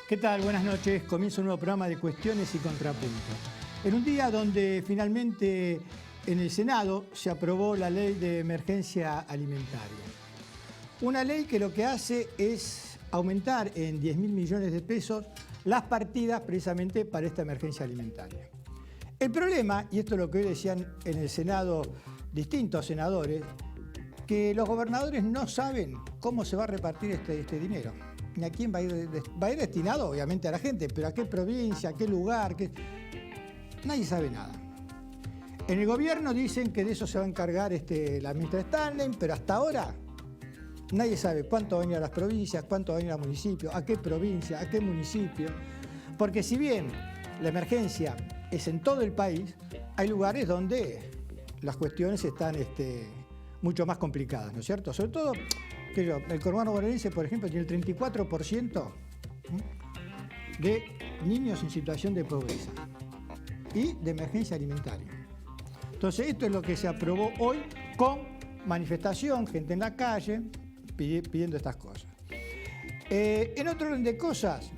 ¿Qué tal? Buenas noches. Comienza un nuevo programa de Cuestiones y Contrapuntos. En un día donde finalmente en el Senado se aprobó la Ley de Emergencia Alimentaria. Una ley que lo que hace es aumentar en 10.000 millones de pesos las partidas precisamente para esta emergencia alimentaria. El problema, y esto es lo que hoy decían en el Senado distintos senadores, que los gobernadores no saben cómo se va a repartir este dinero. Ni a quién va a ir destinado, obviamente, a la gente, pero a qué provincia, a qué lugar, nadie sabe nada. En el gobierno dicen que de eso se va a encargar la ministra Stanley, pero hasta ahora nadie sabe cuánto va a venir a las provincias, cuánto va a venir a los municipios, a qué provincia, a qué municipio. Porque si bien la emergencia es en todo el país, hay lugares donde las cuestiones están mucho más complicadas, ¿no es cierto? Sobre todo, el conurbano bonaerense, por ejemplo, tiene el 34% de niños en situación de pobreza y de emergencia alimentaria. Entonces, esto es lo que se aprobó hoy con manifestación, gente en la calle, pidiendo estas cosas. En otro orden de cosas,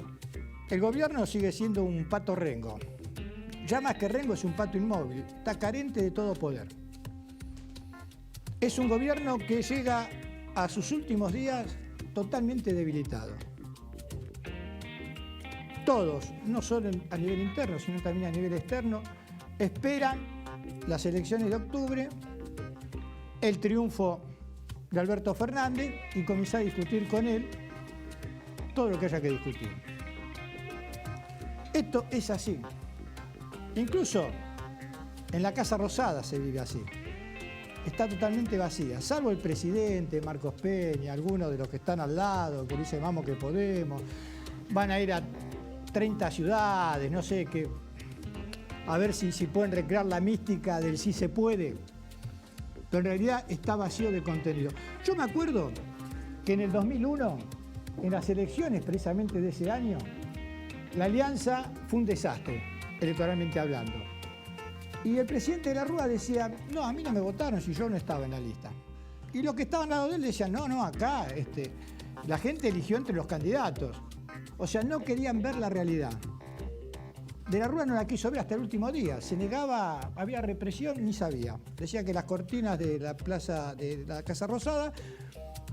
el gobierno sigue siendo un pato rengo. Ya más que rengo es un pato inmóvil, está carente de todo poder. Es un gobierno que llega a sus últimos días totalmente debilitado. Todos, no solo a nivel interno, sino también a nivel externo, esperan las elecciones de octubre, el triunfo de Alberto Fernández y comenzar a discutir con él todo lo que haya que discutir. Esto es así. Incluso en la Casa Rosada se vive así. Está totalmente vacía, salvo el presidente, Marcos Peña, algunos de los que están al lado, que dicen vamos que podemos, van a ir a 30 ciudades, no sé, a ver si pueden recrear la mística del sí se puede, pero en realidad está vacío de contenido. Yo me acuerdo que en el 2001, en las elecciones precisamente de ese año, la alianza fue un desastre, electoralmente hablando. Y el presidente de la Rúa decía, no, a mí no me votaron si yo no estaba en la lista. Y los que estaban al lado de él decían, no, acá la gente eligió entre los candidatos. O sea, no querían ver la realidad. De la Rúa no la quiso ver hasta el último día. Se negaba, había represión, ni sabía. Decía que las cortinas de la plaza de la Casa Rosada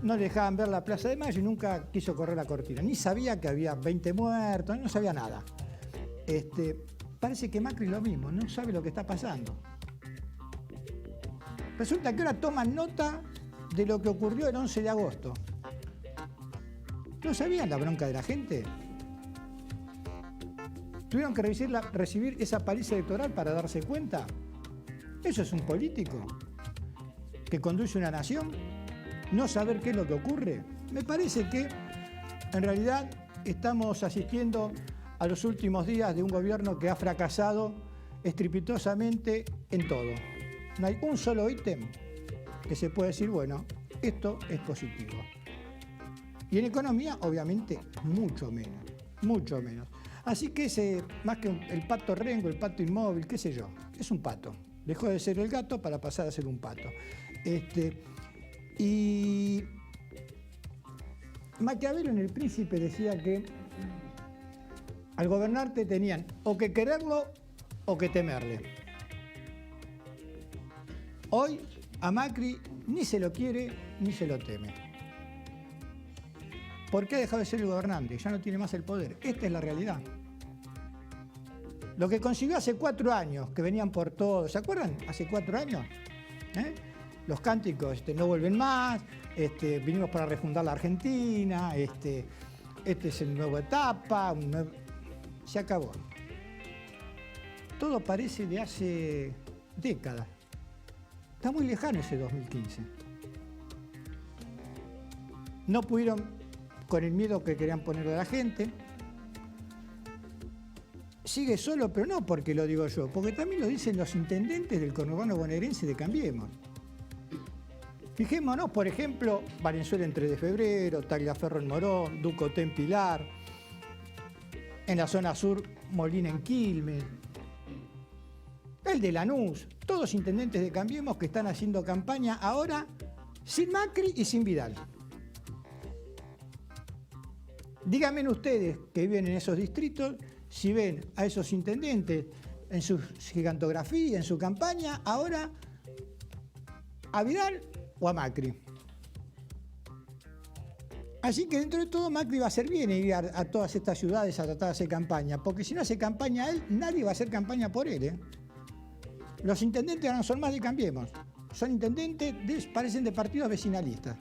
no le dejaban ver la Plaza de Mayo y nunca quiso correr la cortina. Ni sabía que había 20 muertos, no sabía nada. Parece que Macri lo mismo, no sabe lo que está pasando. Resulta que ahora toman nota de lo que ocurrió el 11 de agosto. ¿No sabían la bronca de la gente? ¿Tuvieron que recibir esa paliza electoral para darse cuenta? ¿Eso es un político que conduce una nación? ¿No saber qué es lo que ocurre? Me parece que en realidad estamos asistiendo a los últimos días de un gobierno que ha fracasado estrepitosamente en todo. No hay un solo ítem que se pueda decir, bueno, esto es positivo. Y en economía, obviamente, mucho menos. Así que más que el pato rengo, el pato inmóvil, qué sé yo, es un pato. Dejó de ser el gato para pasar a ser un pato. Y Maquiavelo en El Príncipe decía que al gobernarte tenían o que quererlo o que temerle. Hoy a Macri ni se lo quiere ni se lo teme. ¿Por qué ha dejado de ser el gobernante? Ya no tiene más el poder. Esta es la realidad. Lo que consiguió hace 4 años, que venían por todo, ¿se acuerdan? Hace 4 años. Los cánticos no vuelven más, vinimos para refundar la Argentina, es el nuevo etapa, se acabó. Todo parece de hace décadas. Está muy lejano ese 2015. No pudieron con el miedo que querían ponerle a la gente. Sigue solo, pero no porque lo digo yo, porque también lo dicen los intendentes del conurbano bonaerense de Cambiemos. Fijémonos, por ejemplo, Valenzuela en 3 de febrero, Tagliaferro en Morón, Ducoté en Pilar, en la zona sur, Molina en Quilmes, el de Lanús, todos intendentes de Cambiemos que están haciendo campaña ahora sin Macri y sin Vidal. díganme ustedes que viven en esos distritos, si ven a esos intendentes en su gigantografía, en su campaña, ahora a Vidal o a Macri. Así que dentro de todo Macri va a hacer bien ir a todas estas ciudades a tratar de hacer campaña, porque si no hace campaña a él, nadie va a hacer campaña por él. Los intendentes ahora no son más de Cambiemos, son intendentes, parecen de partidos vecinalistas.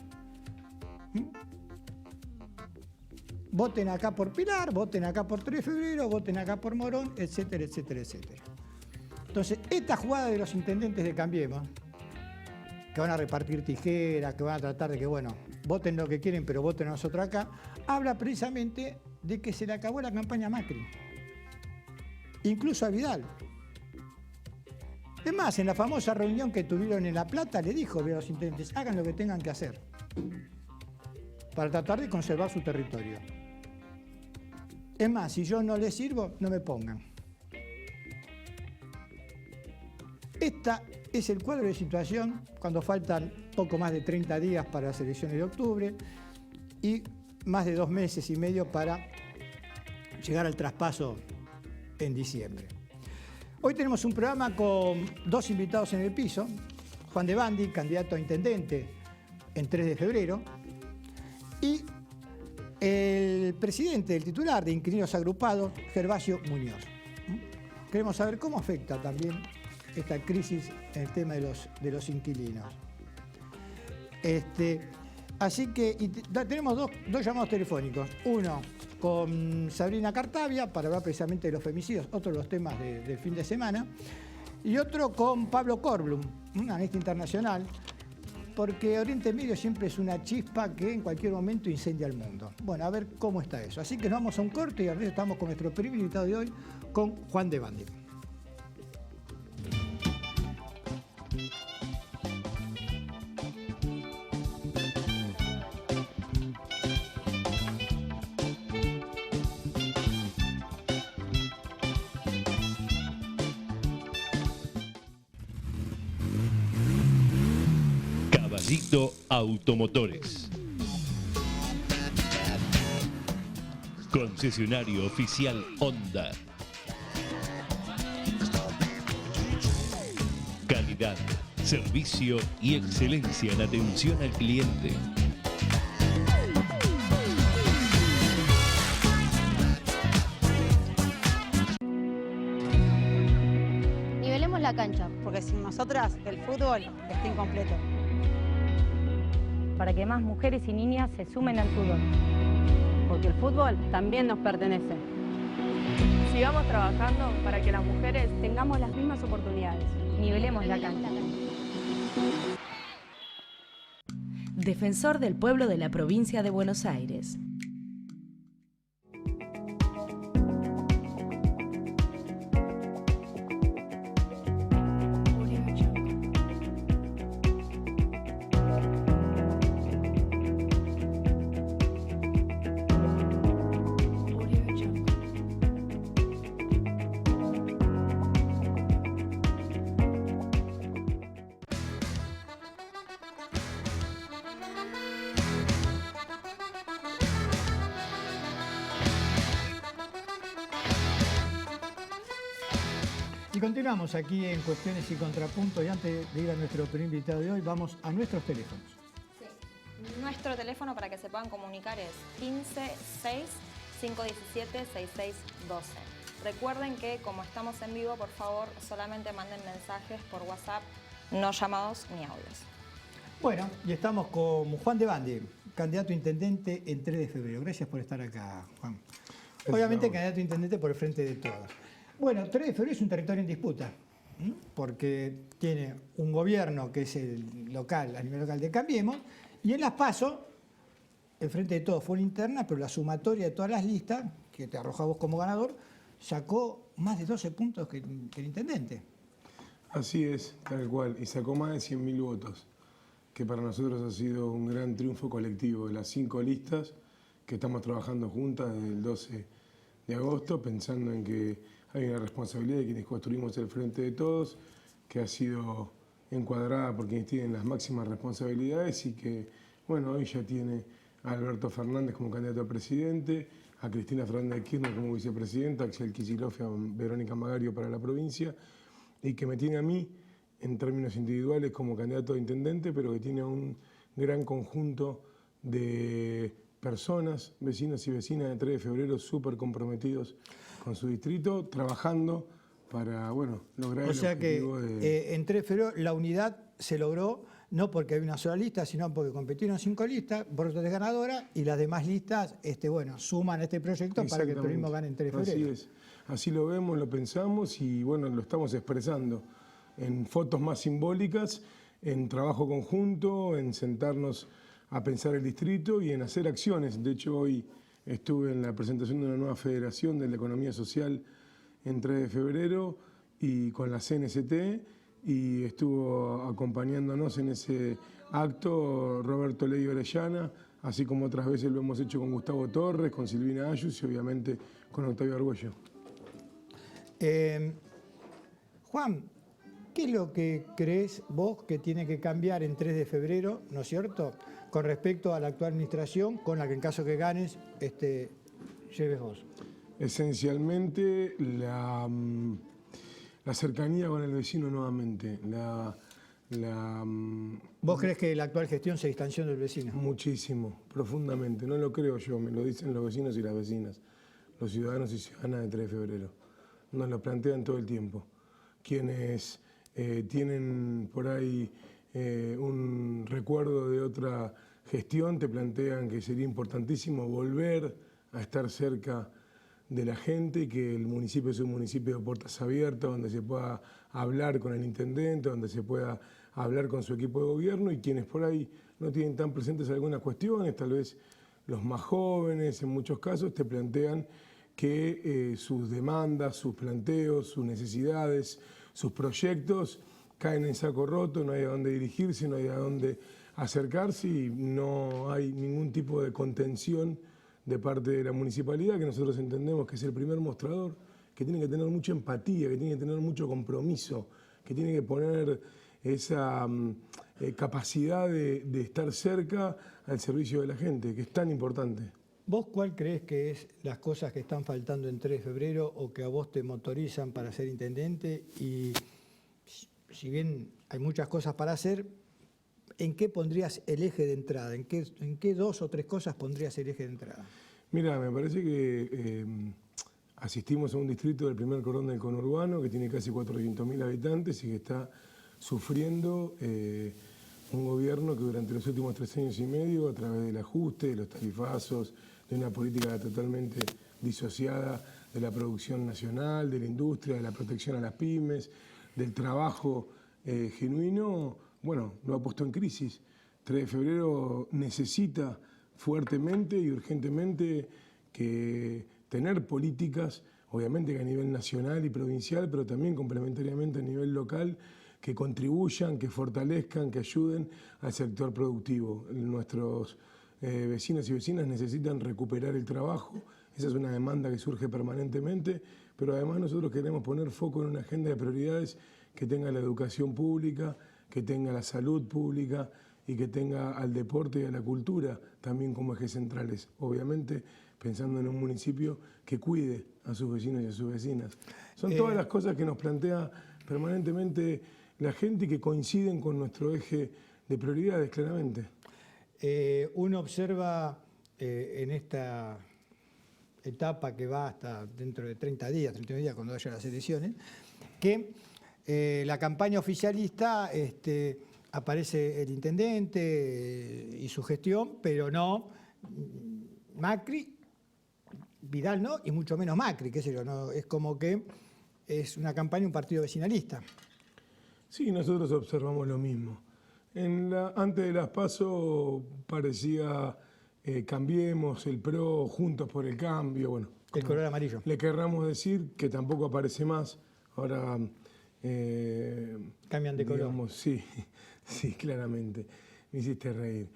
Voten acá por Pilar, voten acá por 3 de febrero, voten acá por Morón, etcétera, etcétera, etcétera. Entonces, esta jugada de los intendentes de Cambiemos, que van a repartir tijeras, que van a tratar de que, bueno, voten lo que quieren, pero voten a nosotros acá, habla precisamente de que se le acabó la campaña a Macri. Incluso a Vidal. Es más, en la famosa reunión que tuvieron en La Plata, le dijo a los intendentes, hagan lo que tengan que hacer para tratar de conservar su territorio. Es más, si yo no les sirvo, no me pongan. Esta es el cuadro de situación cuando faltan poco más de 30 días para las elecciones de octubre y más de 2 meses y medio para llegar al traspaso en diciembre. Hoy tenemos un programa con 2 invitados en el piso. Juan de Bandi, candidato a intendente en 3 de febrero, y el presidente, el titular de Inquilinos Agrupados, Gervasio Muñoz. Queremos saber cómo afecta también esta crisis en el tema de los inquilinos. Así que tenemos dos llamados telefónicos. Uno con Sabrina Cartavia para hablar precisamente de los femicidios, otro de los temas del fin de semana. Y otro con Pablo Korblum, un analista internacional, porque Oriente Medio siempre es una chispa que en cualquier momento incendia el mundo. Bueno, a ver cómo está eso. Así que nos vamos a un corte y al resto estamos con nuestro primer invitado de hoy, con Juan de Bandi. Caballito Automotores. Concesionario oficial Honda. Calidad, servicio y excelencia en atención al cliente. Nivelemos la cancha. Porque sin nosotras el fútbol está incompleto. Para que más mujeres y niñas se sumen al fútbol. Porque el fútbol también nos pertenece. Sigamos trabajando para que las mujeres tengamos las mismas oportunidades. Nivelemos la cancha. Defensor del pueblo de la provincia de Buenos Aires. Y continuamos aquí en Cuestiones y Contrapuntos, y antes de ir a nuestro primer invitado de hoy, vamos a nuestros teléfonos. Sí. Nuestro teléfono para que se puedan comunicar es 15-6-517-6612. Recuerden que como estamos en vivo, por favor, solamente manden mensajes por WhatsApp, no llamados ni audios. Bueno, y estamos con Juan de Bandi, candidato a intendente en 3 de febrero. Gracias por estar acá, Juan. Obviamente candidato a intendente por el Frente de Todos. Bueno, 3 de febrero es un territorio en disputa, porque tiene un gobierno que es el local, a nivel local de Cambiemos, y en las PASO, el Frente de Todos fue una interna, pero la sumatoria de todas las listas, que te arroja vos como ganador, sacó más de 12 puntos que el intendente. Así es, tal cual, y sacó más de 100.000 votos, que para nosotros ha sido un gran triunfo colectivo de las 5 listas que estamos trabajando juntas desde el 12 de agosto, pensando en que hay una responsabilidad de quienes construimos el Frente de Todos, que ha sido encuadrada por quienes tienen las máximas responsabilidades y que, bueno, hoy ya tiene a Alberto Fernández como candidato a presidente, a Cristina Fernández de Kirchner como vicepresidenta, a Axel Kicillof y a Verónica Magario para la provincia, y que me tiene a mí, en términos individuales, como candidato a intendente, pero que tiene un gran conjunto de personas, vecinos y vecinas de 3 de febrero, súper comprometidos con su distrito, trabajando para, bueno, lograr el objetivo en 3 de febrero la unidad se logró, no porque hay una sola lista, sino porque compitieron 5 listas, vos sos ganadora, y las demás listas, bueno, suman a este proyecto para que el peronismo gane en 3 de febrero. Así es, así lo vemos, lo pensamos y, bueno, lo estamos expresando en fotos más simbólicas, en trabajo conjunto, en sentarnos a pensar el distrito y en hacer acciones. De hecho, hoy estuve en la presentación de una nueva federación de la economía social en 3 de febrero y con la CNCT, y estuvo acompañándonos en ese acto Roberto Ley Orellana, así como otras veces lo hemos hecho con Gustavo Torres, con Silvina Ayus y obviamente con Octavio Argüello. Juan, ¿qué es lo que crees vos que tiene que cambiar en 3 de febrero, ¿no es cierto?, con respecto a la actual administración, con la que en caso que ganes, lleves vos? Esencialmente la cercanía con el vecino nuevamente. ¿Vos crees que la actual gestión se distanció del vecino? Muchísimo, profundamente. No lo creo yo, me lo dicen los vecinos y las vecinas, los ciudadanos y ciudadanas de 3 de febrero. Nos lo plantean todo el tiempo. Quienes tienen por ahí un recuerdo de otra gestión te plantean que sería importantísimo volver a estar cerca de la gente y que el municipio es un municipio de puertas abiertas, donde se pueda hablar con el intendente, donde se pueda hablar con su equipo de gobierno, y quienes por ahí no tienen tan presentes algunas cuestiones, tal vez los más jóvenes en muchos casos, te plantean que sus demandas, sus planteos, sus necesidades, sus proyectos caen en saco roto, no hay a dónde dirigirse, no hay a dónde acercarse y no hay ningún tipo de contención de parte de la municipalidad, que nosotros entendemos que es el primer mostrador, que tiene que tener mucha empatía, que tiene que tener mucho compromiso, que tiene que poner esa capacidad de estar cerca al servicio de la gente, que es tan importante. ¿Vos cuál crees que es las cosas que están faltando en 3 de febrero o que a vos te motorizan para ser intendente? Y si bien hay muchas cosas para hacer, ¿en qué pondrías el eje de entrada? ¿En qué 2 o 3 cosas pondrías el eje de entrada? Mira, me parece que asistimos a un distrito del primer cordón del conurbano que tiene casi 400.000 habitantes y que está sufriendo un gobierno que durante los últimos 3 años y medio, a través del ajuste, de los tarifazos, de una política totalmente disociada de la producción nacional, de la industria, de la protección a las pymes, del trabajo genuino, bueno, lo ha puesto en crisis. 3 de febrero necesita fuertemente y urgentemente que tener políticas, obviamente que a nivel nacional y provincial, pero también complementariamente a nivel local, que contribuyan, que fortalezcan, que ayuden al sector productivo. Nuestros vecinos y vecinas necesitan recuperar el trabajo, esa es una demanda que surge permanentemente, pero además nosotros queremos poner foco en una agenda de prioridades que tenga la educación pública, que tenga la salud pública y que tenga al deporte y a la cultura también como ejes centrales. Obviamente pensando en un municipio que cuide a sus vecinos y a sus vecinas. Son todas las cosas que nos plantea permanentemente la gente y que coinciden con nuestro eje de prioridades, claramente. Uno observa en esta etapa que va hasta dentro de 30 días, 31 días cuando haya las elecciones, que la campaña oficialista aparece el intendente y su gestión, pero no Macri, Vidal no, y mucho menos Macri, qué sé yo, no, es como que es una campaña, un partido vecinalista. Sí, nosotros observamos lo mismo. Antes de las PASO parecía Cambiemos, el PRO, Juntos por el Cambio, bueno. El color amarillo. Le querramos decir que tampoco aparece más. Ahora cambian de color. Sí, sí, claramente. Me hiciste reír.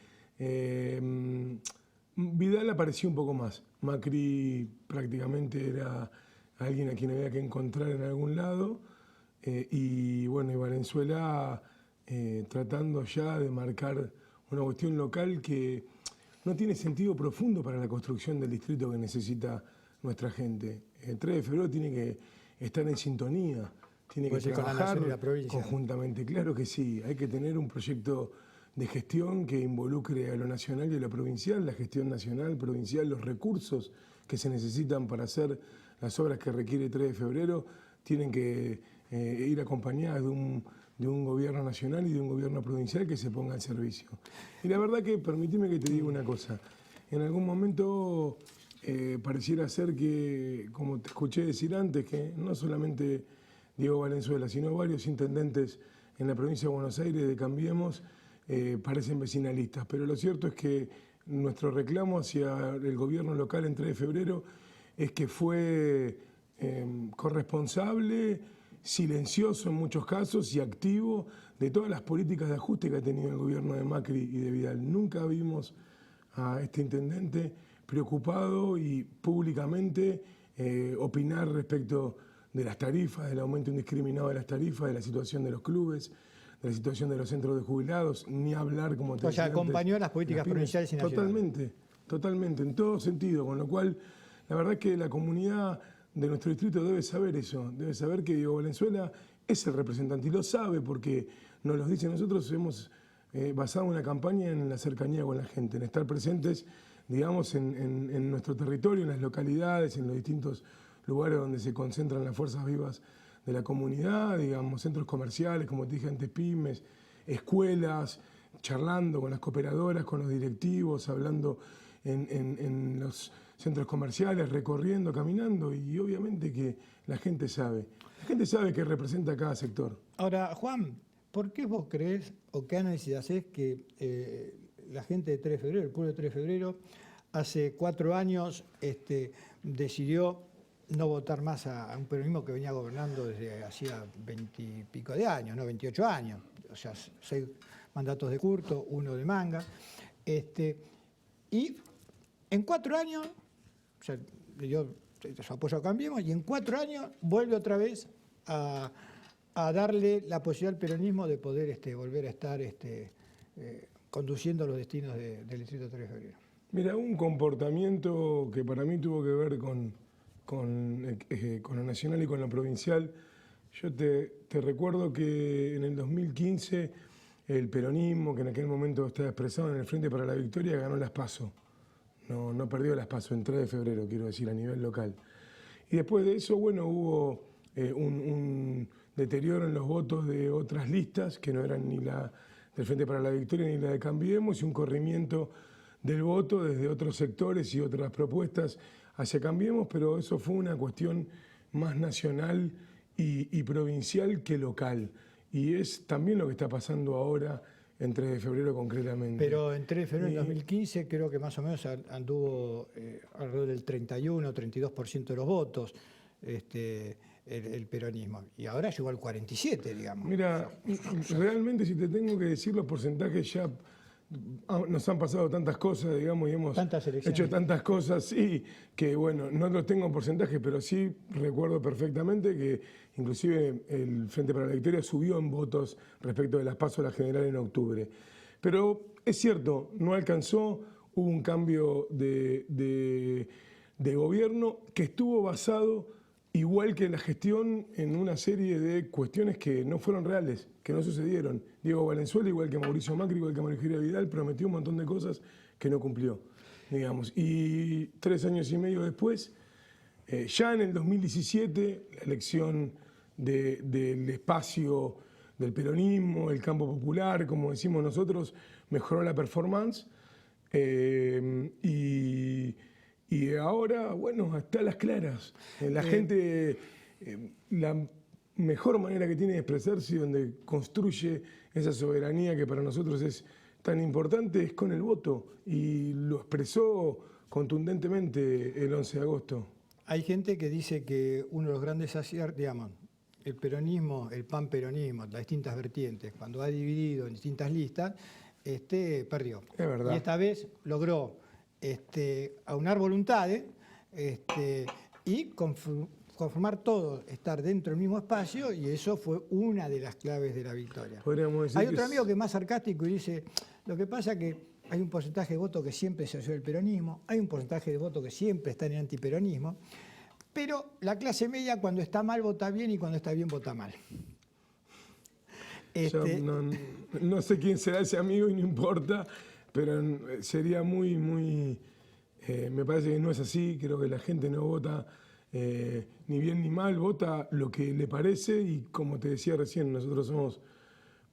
Vidal apareció un poco más. Macri prácticamente era alguien a quien había que encontrar en algún lado. Y bueno, y Valenzuela tratando ya de marcar una cuestión local que no tiene sentido profundo para la construcción del distrito que necesita nuestra gente. El 3 de febrero tiene que estar en sintonía, tiene que trabajar conjuntamente. Claro que sí, hay que tener un proyecto de gestión que involucre a lo nacional y a lo provincial, la gestión nacional, provincial, los recursos que se necesitan para hacer las obras que requiere 3 de febrero, tienen que ir acompañadas de un gobierno nacional y de un gobierno provincial que se ponga al servicio. Y la verdad que, permíteme que te diga una cosa, en algún momento pareciera ser que, como te escuché decir antes, que no solamente Diego Valenzuela, sino varios intendentes en la provincia de Buenos Aires de Cambiemos parecen vecinalistas, pero lo cierto es que nuestro reclamo hacia el gobierno local en 3 de febrero es que fue corresponsable, silencioso en muchos casos y activo de todas las políticas de ajuste que ha tenido el gobierno de Macri y de Vidal. Nunca vimos a este intendente preocupado y públicamente opinar respecto de las tarifas, del aumento indiscriminado de las tarifas, de la situación de los clubes, de la situación de los centros de jubilados, ni hablar como te decía antes, acompañó las políticas provinciales y nacionales. Totalmente, en todo sentido, con lo cual la verdad es que la comunidad de nuestro distrito debe saber eso, debe saber que Diego Valenzuela es el representante y lo sabe porque nos lo dice. Nosotros hemos basado una campaña en la cercanía con la gente, en estar presentes, digamos, en nuestro territorio, en las localidades, en los distintos lugares donde se concentran las fuerzas vivas de la comunidad, digamos, centros comerciales, como te dije antes, pymes, escuelas, charlando con las cooperadoras, con los directivos, hablando en los centros comerciales, recorriendo, caminando, y obviamente que la gente sabe que representa a cada sector. Ahora, Juan, ¿por qué vos creés o qué análisis hacés que la gente de 3 de febrero, el pueblo de 3 de febrero, hace 4 años decidió no votar más a un peronismo que venía gobernando desde hacía 20 y pico de años, no 28 años, o sea, 6 mandatos de Curto, 1 de Manga, y en 4 años, o sea, yo su apoyo a Cambiemos, y en 4 años vuelve otra vez a darle la posibilidad al peronismo de poder volver a estar conduciendo los destinos del distrito 3 de febrero. Mira, un comportamiento que para mí tuvo que ver con lo nacional y con lo provincial. Yo te recuerdo que en el 2015 el peronismo, que en aquel momento estaba expresado en el Frente para la Victoria, ganó las PASO. No perdió las PASO en 3 de febrero, quiero decir, a nivel local. Y después de eso, bueno, hubo un deterioro en los votos de otras listas, que no eran ni la del Frente para la Victoria ni la de Cambiemos, y un corrimiento del voto desde otros sectores y otras propuestas hacia Cambiemos, pero eso fue una cuestión más nacional y provincial que local. Y es también lo que está pasando ahora en 3 de febrero concretamente. Pero en 3 de febrero del 2015 creo que más o menos anduvo alrededor del 31-32% de los votos el peronismo. Y ahora llegó al 47%, digamos. Mira, realmente si te tengo que decir los porcentajes ya... Nos han pasado tantas cosas, digamos, y hemos hecho tantas cosas, sí, que bueno, no los tengo en porcentaje, pero sí recuerdo perfectamente que inclusive el Frente para la Victoria subió en votos respecto de las PASO a la general en octubre. Pero es cierto, no alcanzó, hubo un cambio de gobierno que estuvo basado, igual que la gestión, en una serie de cuestiones que no fueron reales, que no sucedieron. Diego Valenzuela, igual que Mauricio Macri, igual que María Eugenia Vidal, prometió un montón de cosas que no cumplió, digamos. Y 3 años y medio después, ya en el 2017, la elección del espacio del peronismo, el campo popular, como decimos nosotros, mejoró la performance. Y ahora, bueno, está a las claras. La gente, la mejor manera que tiene de expresarse y donde construye esa soberanía que para nosotros es tan importante es con el voto. Y lo expresó contundentemente el 11 de agosto. Hay gente que dice que uno de los grandes aciertos, digamos, el peronismo, el panperonismo, las distintas vertientes, cuando ha dividido en distintas listas, perdió. Es verdad. Y esta vez logró aunar voluntades y conformar todo, estar dentro del mismo espacio, y eso fue una de las claves de la victoria. Podríamos decir Hay otro amigo que es más sarcástico y dice, lo que pasa que hay un porcentaje de votos que siempre se asoció al peronismo, hay un porcentaje de votos que siempre está en el antiperonismo, pero la clase media cuando está mal vota bien y cuando está bien vota mal. Yo no sé quién será ese amigo y no importa, pero sería muy, me parece que no es así. Creo que la gente no vota ni bien ni mal, vota lo que le parece y como te decía recién, nosotros somos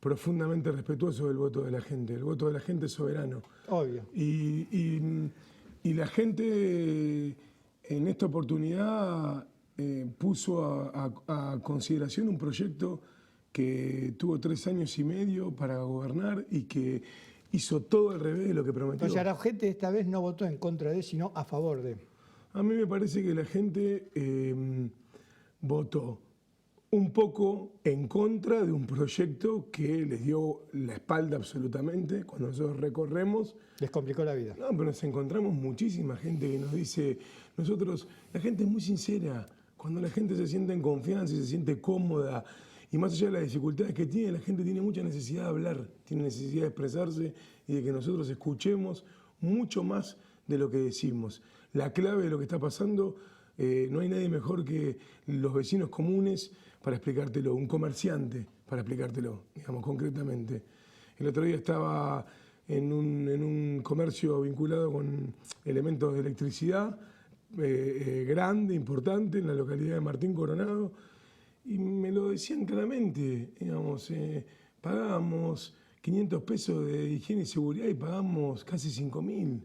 profundamente respetuosos del voto de la gente. El voto de la gente es soberano. Obvio. Y la gente en esta oportunidad puso a consideración un proyecto que tuvo 3 años y medio para gobernar y que hizo todo al revés de lo que prometió. O sea, la gente esta vez no votó en contra de, sino a favor de. A mí me parece que la gente votó un poco en contra de un proyecto que les dio la espalda absolutamente. Cuando nosotros recorremos... Les complicó la vida. No, pero nos encontramos muchísima gente que nos dice... La gente es muy sincera. Cuando la gente se siente en confianza y se siente cómoda, y más allá de las dificultades que tiene, la gente tiene mucha necesidad de hablar, tiene necesidad de expresarse y de que nosotros escuchemos mucho más de lo que decimos. La clave de lo que está pasando, no hay nadie mejor que los vecinos comunes para explicártelo, un comerciante para explicártelo, digamos, concretamente. El otro día estaba en un comercio vinculado con elementos de electricidad, grande, importante, en la localidad de Martín Coronado, y me lo decían claramente, digamos, pagamos 500 pesos de higiene y seguridad y pagamos casi 5.000.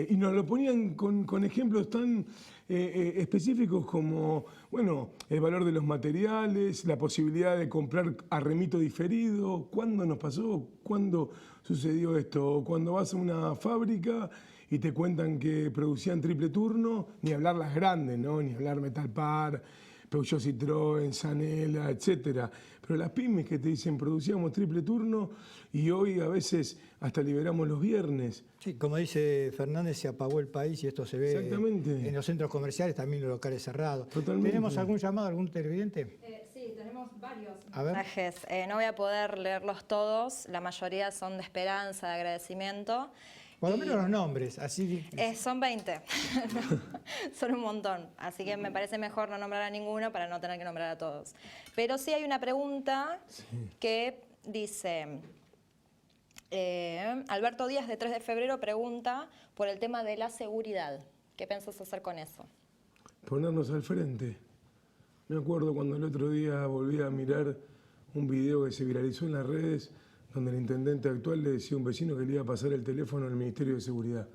Y nos lo ponían con ejemplos tan específicos como, bueno, el valor de los materiales, la posibilidad de comprar a remito diferido. ¿Cuándo nos pasó? ¿Cuándo sucedió esto? Cuando vas a una fábrica y te cuentan que producían triple turno, ni hablar las grandes, ¿no? Ni hablar Metalpar, Peugeot, Citroën, Sanela, etcétera. Pero las pymes que te dicen producíamos triple turno y hoy a veces hasta liberamos los viernes. Sí, como dice Fernández, se apagó el país y esto se ve en los centros comerciales, también los locales cerrados. Totalmente. ¿Tenemos algún llamado, algún televidente? Sí, tenemos varios A ver. mensajes. No voy a poder leerlos todos, la mayoría son de esperanza, de agradecimiento. Por lo menos los nombres, así. Son 20, son un montón, así que me parece mejor no nombrar a ninguno para no tener que nombrar a todos. Pero sí hay una pregunta que dice, Alberto Díaz de 3 de febrero pregunta por el tema de la seguridad. ¿Qué pensás hacer con eso? Ponernos al frente. Me acuerdo cuando el otro día volví a mirar un video que se viralizó en las redes donde el intendente actual le decía a un vecino que le iba a pasar el teléfono al Ministerio de Seguridad,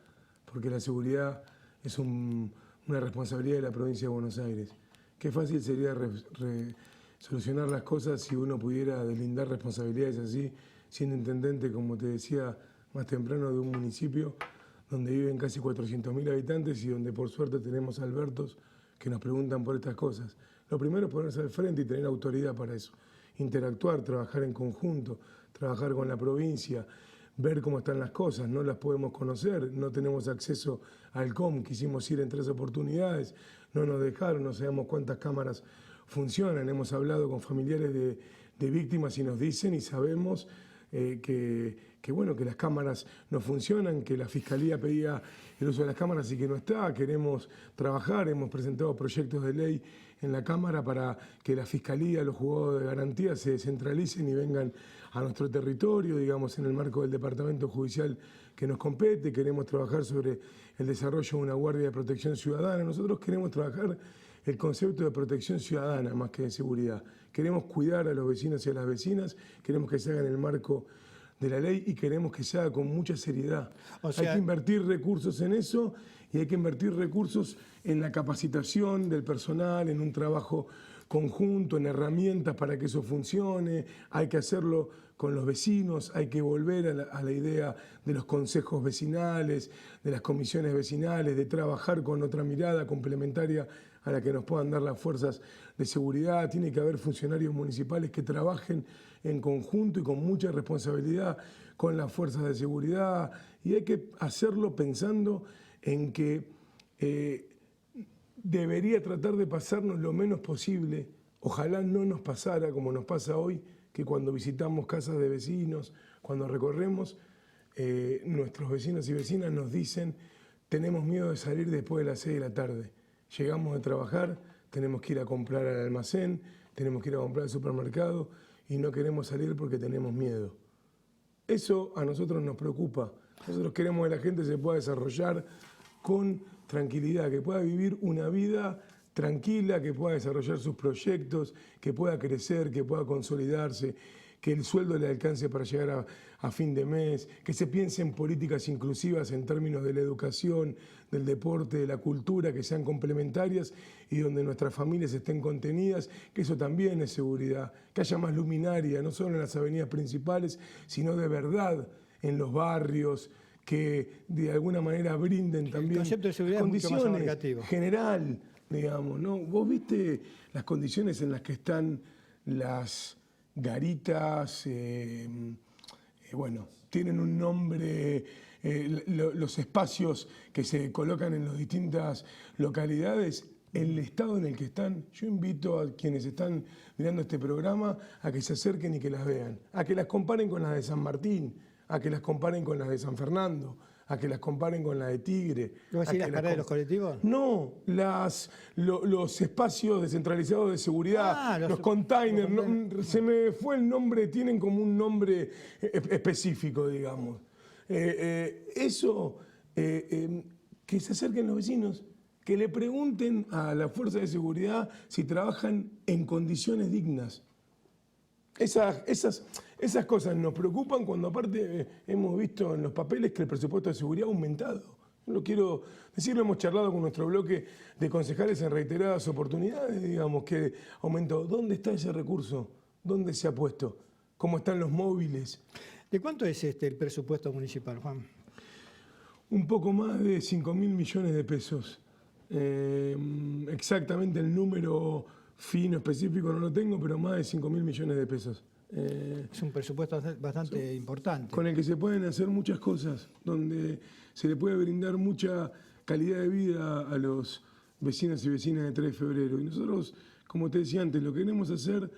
porque la seguridad es una responsabilidad de la provincia de Buenos Aires. Qué fácil sería solucionar las cosas si uno pudiera deslindar responsabilidades así, siendo intendente, como te decía más temprano, de un municipio donde viven casi 400.000 habitantes y donde por suerte tenemos albertos que nos preguntan por estas cosas. Lo primero es ponerse al frente y tener autoridad para eso. Interactuar, trabajar en conjunto, trabajar con la provincia, ver cómo están las cosas. No las podemos conocer, no tenemos acceso al COM, quisimos ir en 3 oportunidades, no nos dejaron, no sabemos cuántas cámaras funcionan. Hemos hablado con familiares de víctimas y nos dicen y sabemos que las cámaras no funcionan, que la Fiscalía pedía el uso de las cámaras y que no está. Queremos trabajar, hemos presentado proyectos de ley en la Cámara para que la Fiscalía, los juzgados de garantía se descentralicen y vengan a nuestro territorio, digamos, en el marco del Departamento Judicial que nos compete. Queremos trabajar sobre el desarrollo de una Guardia de Protección Ciudadana. Nosotros queremos trabajar el concepto de protección ciudadana más que de seguridad. Queremos cuidar a los vecinos y a las vecinas, queremos que se haga en el marco de la ley y queremos que se haga con mucha seriedad. O sea, hay que invertir recursos en eso y hay que invertir recursos en la capacitación del personal, en un trabajo conjunto, en herramientas para que eso funcione. Hay que hacerlo con los vecinos, hay que volver a la idea de los consejos vecinales, de las comisiones vecinales, de trabajar con otra mirada complementaria a la que nos puedan dar las fuerzas de seguridad. Tiene que haber funcionarios municipales que trabajen en conjunto y con mucha responsabilidad con las fuerzas de seguridad, y hay que hacerlo pensando en que debería tratar de pasarnos lo menos posible. Ojalá no nos pasara como nos pasa hoy, que cuando visitamos casas de vecinos, cuando recorremos, nuestros vecinos y vecinas nos dicen: tenemos miedo de salir después de las 6 de la tarde. Llegamos de trabajar, tenemos que ir a comprar al almacén, tenemos que ir a comprar al supermercado y no queremos salir porque tenemos miedo. Eso a nosotros nos preocupa. Nosotros queremos que la gente se pueda desarrollar con tranquilidad, que pueda vivir una vida tranquila, que pueda desarrollar sus proyectos, que pueda crecer, que pueda consolidarse, que el sueldo le alcance para llegar a fin de mes, que se piense en políticas inclusivas en términos de la educación, del deporte, de la cultura, que sean complementarias y donde nuestras familias estén contenidas, que eso también es seguridad, que haya más luminaria, no solo en las avenidas principales, sino de verdad en los barrios, que de alguna manera brinden también el concepto de seguridad condiciones es mucho más abarcativo. General, digamos, ¿no? Vos viste las condiciones en las que están las garitas, bueno, tienen un nombre, los espacios que se colocan en las distintas localidades, el estado en el que están. Yo invito a quienes están mirando este programa a que se acerquen y que las vean, a que las comparen con las de San Martín, a que las comparen con las de San Fernando, a que las comparen con las de Tigre. ¿No vas a decir las paradas de los colectivos? No, los espacios descentralizados de seguridad, los containers, se me fue el nombre, tienen como un nombre específico, digamos. Eso, que se acerquen los vecinos, que le pregunten a la fuerza de seguridad si trabajan en condiciones dignas. Esas cosas nos preocupan cuando aparte hemos visto en los papeles que el presupuesto de seguridad ha aumentado. Lo quiero decir, lo hemos charlado con nuestro bloque de concejales en reiteradas oportunidades, digamos, que aumentó. ¿Dónde está ese recurso? ¿Dónde se ha puesto? ¿Cómo están los móviles? ¿De cuánto es el presupuesto municipal, Juan? Un poco más de 5.000 millones de pesos. Exactamente el número fino, específico no lo tengo, pero más de 5.000 millones de pesos. Es un presupuesto bastante importante. Con el que se pueden hacer muchas cosas, donde se le puede brindar mucha calidad de vida a los vecinos y vecinas de 3 de febrero. Y nosotros, como te decía antes, lo queremos hacer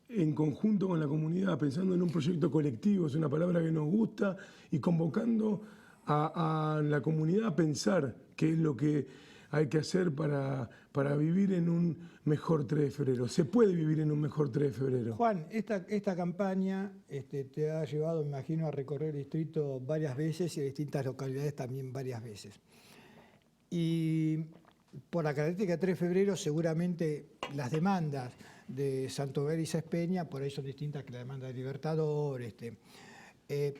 en conjunto con la comunidad, pensando en un proyecto colectivo, es una palabra que nos gusta, y convocando a la comunidad a pensar qué es lo que hay que hacer para vivir en un mejor 3 de febrero. Se puede vivir en un mejor 3 de febrero. Juan, esta campaña te ha llevado, me imagino, a recorrer el distrito varias veces y a distintas localidades también varias veces. Y por la característica de 3 de febrero, seguramente las demandas de Santo Ver y Sespeña por ahí son distintas que la demanda de Libertador. ¿Qué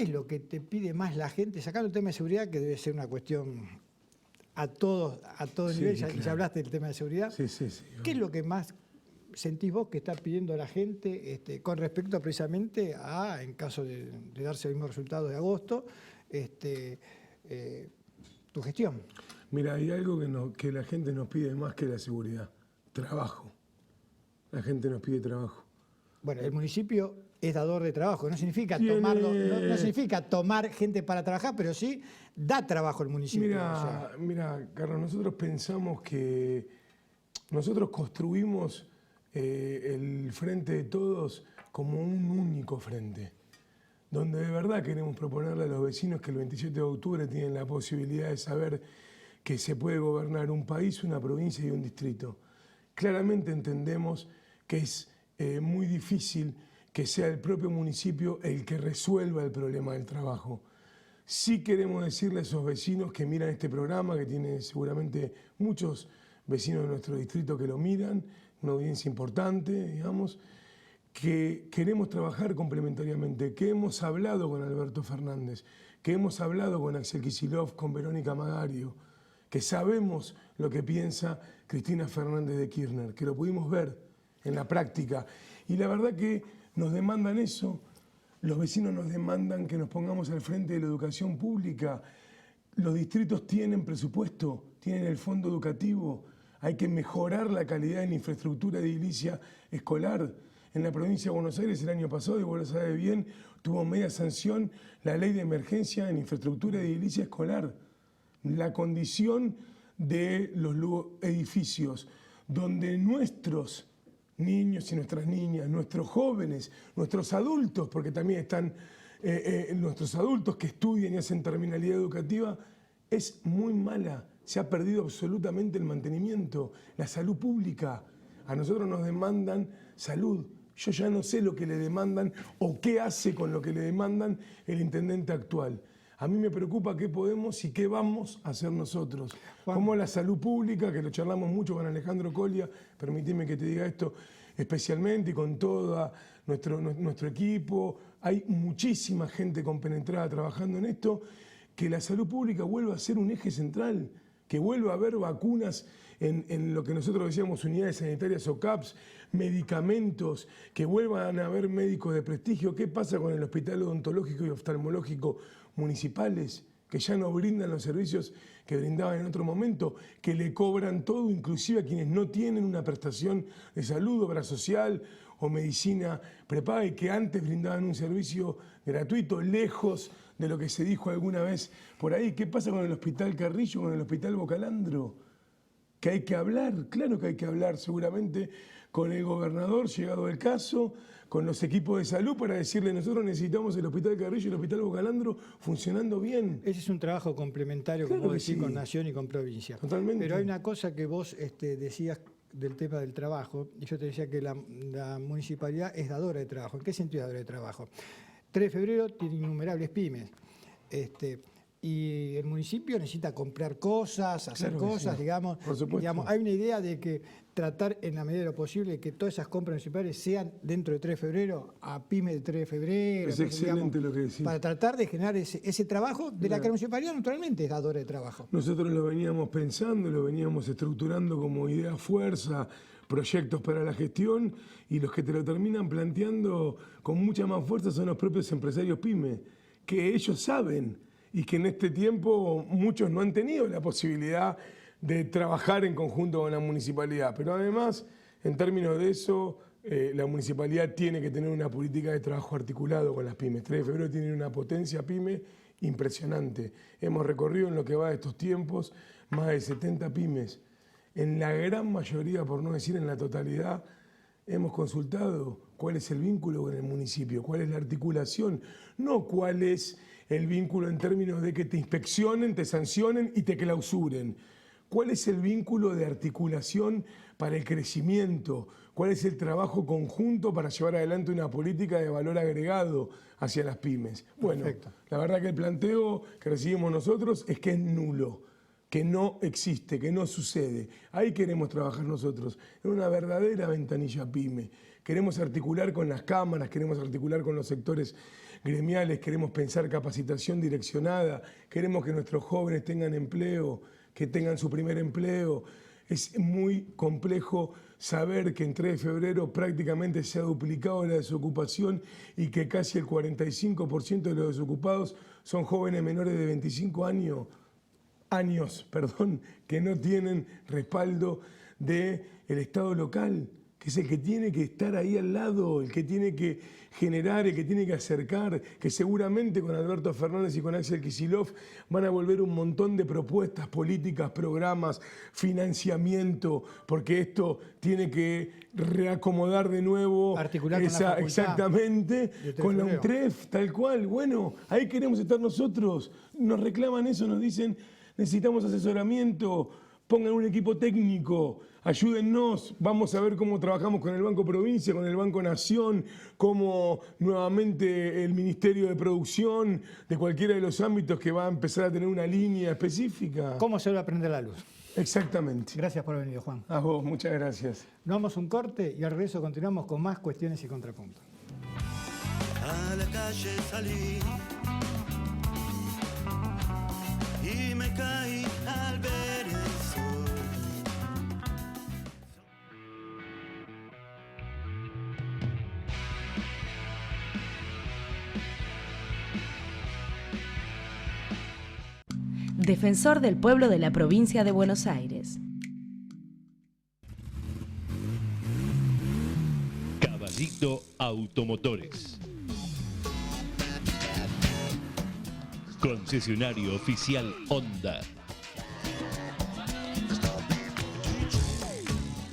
es lo que te pide más la gente? Sacando el tema de seguridad, que debe ser una cuestión a todo nivel, claro. Ya hablaste del tema de seguridad. Sí. ¿Qué es lo que más sentís vos que está pidiendo la gente con respecto precisamente a, en caso de darse el mismo resultado de agosto, tu gestión? Mira, hay algo que la gente nos pide más que la seguridad: trabajo. La gente nos pide trabajo. Bueno, el municipio es dador de trabajo, no significa no significa tomar gente para trabajar, pero sí da trabajo al municipio. Mira, Carlos, nosotros pensamos que nosotros construimos el Frente de Todos como un único frente, donde de verdad queremos proponerle a los vecinos que el 27 de octubre tienen la posibilidad de saber que se puede gobernar un país, una provincia y un distrito. Claramente entendemos que es muy difícil que sea el propio municipio el que resuelva el problema del trabajo. Sí queremos decirle a esos vecinos que miran este programa, que tiene seguramente muchos vecinos de nuestro distrito que lo miran, una audiencia importante, digamos, que queremos trabajar complementariamente, que hemos hablado con Alberto Fernández, que hemos hablado con Axel Kicillof, con Verónica Magario, que sabemos lo que piensa Cristina Fernández de Kirchner, que lo pudimos ver en la práctica. Y la verdad que nos demandan eso, los vecinos nos demandan que nos pongamos al frente de la educación pública. Los distritos tienen presupuesto, tienen el fondo educativo, hay que mejorar la calidad en la infraestructura edilicia escolar. En la provincia de Buenos Aires el año pasado, y vos lo sabés bien, tuvo media sanción la ley de emergencia en infraestructura edilicia escolar. La condición de los edificios donde nuestros niños y nuestras niñas, nuestros jóvenes, nuestros adultos, porque también están nuestros adultos que estudian y hacen terminalidad educativa, es muy mala. Se ha perdido absolutamente el mantenimiento, la salud pública. A nosotros nos demandan salud. Yo ya no sé lo que le demandan o qué hace con lo que le demandan el intendente actual. A mí me preocupa qué podemos y qué vamos a hacer nosotros. Como la salud pública, que lo charlamos mucho con Alejandro Colia, permíteme que te diga esto especialmente, y con todo nuestro equipo. Hay muchísima gente compenetrada trabajando en esto, que la salud pública vuelva a ser un eje central, que vuelva a haber vacunas en lo que nosotros decíamos unidades sanitarias o CAPS, medicamentos, que vuelvan a haber médicos de prestigio. ¿Qué pasa con el hospital odontológico y oftalmológico municipales, que ya no brindan los servicios que brindaban en otro momento, que le cobran todo, inclusive a quienes no tienen una prestación de salud, obra social o medicina prepaga, y que antes brindaban un servicio gratuito, lejos de lo que se dijo alguna vez por ahí? ¿Qué pasa con el Hospital Carrillo, con el Hospital Bocalandro? Que hay que hablar, claro que hay que hablar, seguramente con el gobernador, llegado el caso, con los equipos de salud, para decirle: nosotros necesitamos el Hospital Carrillo y el Hospital Bocalandro funcionando bien. Ese es un trabajo complementario, claro, como decís, sí, con Nación y con provincia. Totalmente. Pero hay una cosa que vos decías del tema del trabajo, y yo te decía que la municipalidad es dadora de trabajo. ¿En qué sentido es dadora de trabajo? 3 de febrero tiene innumerables pymes. Y el municipio necesita comprar cosas, hacer cosas, sí, digamos. Por supuesto. Hay una idea de que tratar en la medida de lo posible que todas esas compras municipales sean dentro de 3 de febrero, a pymes de 3 de febrero. Es excelente, digamos, lo que decís. Para tratar de generar ese trabajo de la que la municipalidad naturalmente es dadora de trabajo. Nosotros lo veníamos pensando, lo veníamos estructurando como idea fuerza, proyectos para la gestión, y los que te lo terminan planteando con mucha más fuerza son los propios empresarios pymes, que ellos saben, y que en este tiempo muchos no han tenido la posibilidad de trabajar en conjunto con la municipalidad. Pero además, en términos de eso, la municipalidad tiene que tener una política de trabajo articulado con las pymes. 3 de febrero tiene una potencia pyme impresionante. Hemos recorrido en lo que va de estos tiempos más de 70 pymes. En la gran mayoría, por no decir en la totalidad, hemos consultado cuál es el vínculo con el municipio, cuál es la articulación, no cuál es el vínculo en términos de que te inspeccionen, te sancionen y te clausuren. ¿Cuál es el vínculo de articulación para el crecimiento? ¿Cuál es el trabajo conjunto para llevar adelante una política de valor agregado hacia las pymes? Bueno, perfecto. La verdad que el planteo que recibimos nosotros es que es nulo, que no existe, que no sucede. Ahí queremos trabajar nosotros, en una verdadera ventanilla pyme. Queremos articular con las cámaras, queremos articular con los sectores gremiales, queremos pensar capacitación direccionada, queremos que nuestros jóvenes tengan empleo, que tengan su primer empleo. Es muy complejo saber que en 3 de febrero prácticamente se ha duplicado la desocupación y que casi el 45% de los desocupados son jóvenes menores de 25 años, que no tienen respaldo del Estado local, que es el que tiene que estar ahí al lado, el que tiene que generar, el que tiene que acercar, que seguramente con Alberto Fernández y con Axel Kicillof van a volver un montón de propuestas políticas, programas, financiamiento, porque esto tiene que reacomodar de nuevo, articular con la facultad, exactamente, con la UNTREF, tal cual. Bueno, ahí queremos estar nosotros. Nos reclaman eso, nos dicen: necesitamos asesoramiento, pongan un equipo técnico, ayúdennos, vamos a ver cómo trabajamos con el Banco Provincia, con el Banco Nación, cómo nuevamente el Ministerio de Producción, de cualquiera de los ámbitos que va a empezar a tener una línea específica. ¿Cómo se va a prender la luz? Exactamente. Gracias por haber venido, Juan. A vos, muchas gracias. Nos vamos a un corte y al regreso continuamos con más cuestiones y contrapuntos. A la calle salí y me caí al ver el sol. Defensor del pueblo de la provincia de Buenos Aires. Caballito Automotores. Concesionario oficial Honda.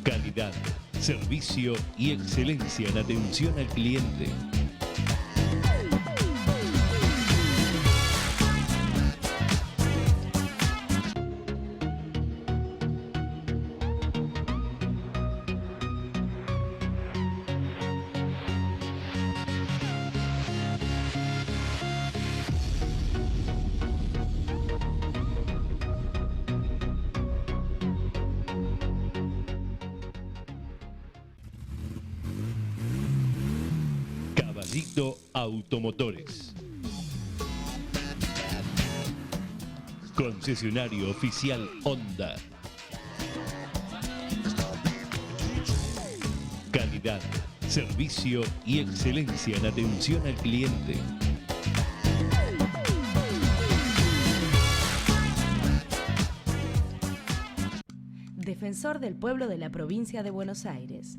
Calidad, servicio y excelencia en atención al cliente. Gallito Automotores. Concesionario oficial Honda. Calidad, servicio y excelencia en atención al cliente. Defensor del pueblo de la provincia de Buenos Aires.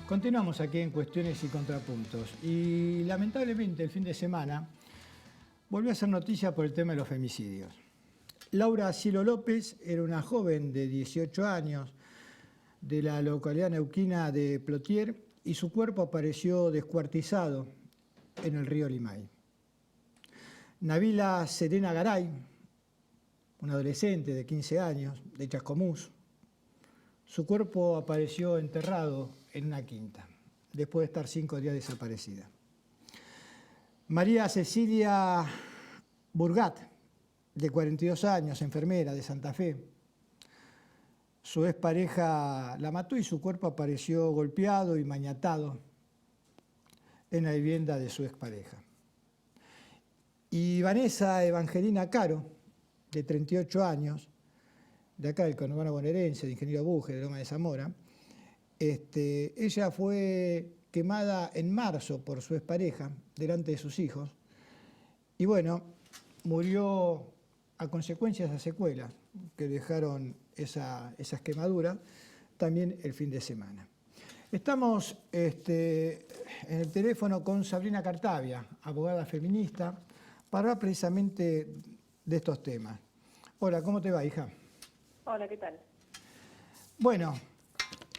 Continuamos aquí en Cuestiones y Contrapuntos y lamentablemente el fin de semana volvió a ser noticia por el tema de los femicidios. Laura Cielo López era una joven de 18 años de la localidad neuquina de Plotier y su cuerpo apareció descuartizado en el río Limay. Nabila Serena Garay, una adolescente de 15 años de Chascomús, su cuerpo apareció enterrado en una quinta, después de estar 5 días desaparecida. María Cecilia Burgat, de 42 años, enfermera de Santa Fe. Su expareja la mató y su cuerpo apareció golpeado y maniatado en la vivienda de su expareja. Y Vanessa Evangelina Caro, de 38 años, de acá del conurbano bonaerense, de Ingeniero Buje, de Loma de Zamora. Ella fue quemada en marzo por su expareja, delante de sus hijos, y bueno, murió a consecuencia de esas secuelas que dejaron esas quemaduras, también el fin de semana. Estamos en el teléfono con Sabrina Cartavia, abogada feminista, para hablar precisamente de estos temas. Hola, ¿cómo te va, hija? Hola, ¿qué tal? Bueno,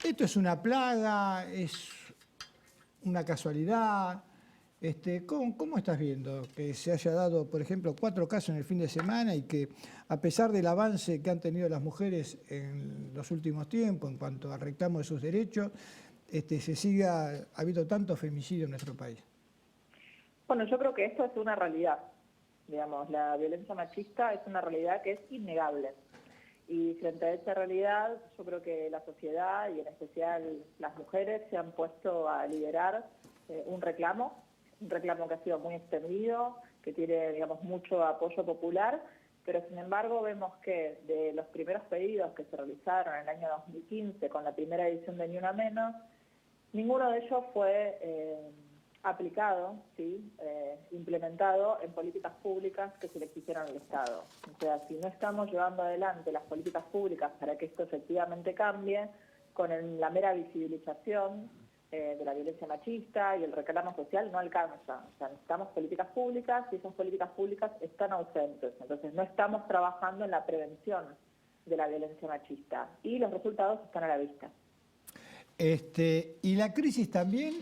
esto es una plaga, es una casualidad. ¿Cómo estás viendo que se haya dado, por ejemplo, 4 casos en el fin de semana y que, a pesar del avance que han tenido las mujeres en los últimos tiempos en cuanto al reclamo de sus derechos, se siga habiendo tanto femicidio en nuestro país? Bueno, yo creo que esto es una realidad. Digamos, la violencia machista es una realidad que es innegable. Y frente a esa realidad, yo creo que la sociedad y en especial las mujeres se han puesto a liderar un reclamo que ha sido muy extendido, que tiene, digamos, mucho apoyo popular, pero sin embargo vemos que de los primeros pedidos que se realizaron en el año 2015 con la primera edición de Ni Una Menos, ninguno de ellos fue aplicado, ¿sí? Implementado en políticas públicas que se le exigieron al Estado. O sea, si no estamos llevando adelante las políticas públicas para que esto efectivamente cambie, con la mera visibilización de la violencia machista y el reclamo social no alcanza. O sea, necesitamos políticas públicas y esas políticas públicas están ausentes. Entonces no estamos trabajando en la prevención de la violencia machista y los resultados están a la vista. Y la crisis también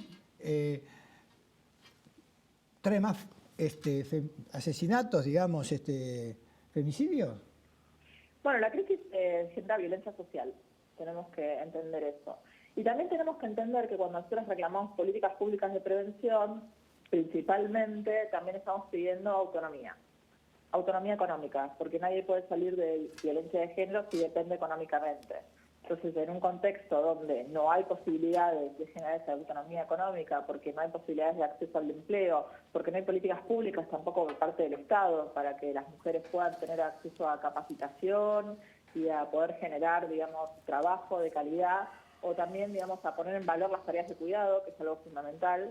trae más asesinatos, digamos, femicidios. Bueno, la crisis genera violencia social, tenemos que entender eso. Y también tenemos que entender que cuando nosotros reclamamos políticas públicas de prevención, principalmente también estamos pidiendo autonomía económica, porque nadie puede salir de violencia de género si depende económicamente. Entonces, en un contexto donde no hay posibilidades de generar esa autonomía económica, porque no hay posibilidades de acceso al empleo, porque no hay políticas públicas tampoco por parte del Estado para que las mujeres puedan tener acceso a capacitación y a poder generar, digamos, trabajo de calidad, o también, digamos, a poner en valor las tareas de cuidado, que es algo fundamental.